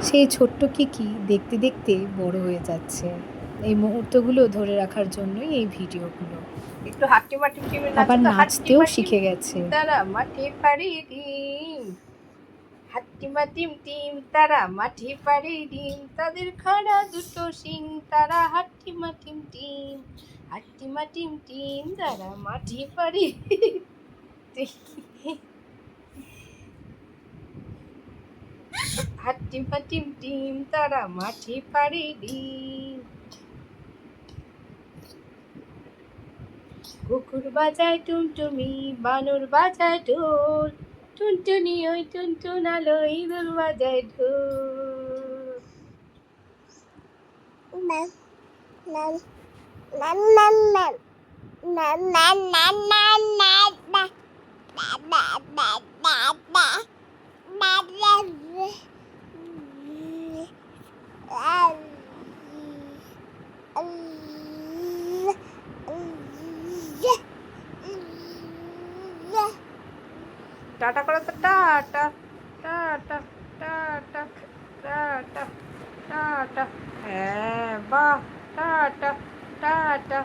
সেই ছোট্ট কিকি দেখতে দেখতে বড় হয়ে যাচ্ছে। এই মুহূর্তগুলো ধরে রাখার জন্যই এই ভিডিওগুলো। একটু হাট্টিমা টিমটিমের নাচো আবার তো, নাচতেও হাট্টিমা টিম শিখে টিম গেছে। তারা মাঠে পাড়ি ডিম, হাট্টিমা টিম টিম তারা মাঠে পাড়ি ডিম, তাদের খাড়া দুটো শিং তারা হাট্টিমা টিম টিম, হাট্টিমা টিম টিম তারা মাঠে পাড়ি হাট্টিমা টিম টিম তারা মাঠে পাড়ি ডিম। কুকুর বাজায় টুনটুনি, বানর বাজায় ঢোল, টুনটুনি ওই টুনটুনালো ইঁদুর বাজায় টাটা করো তো, tata tata tata tata tata. হ্যাঁ বাহ, টাটা টাটা।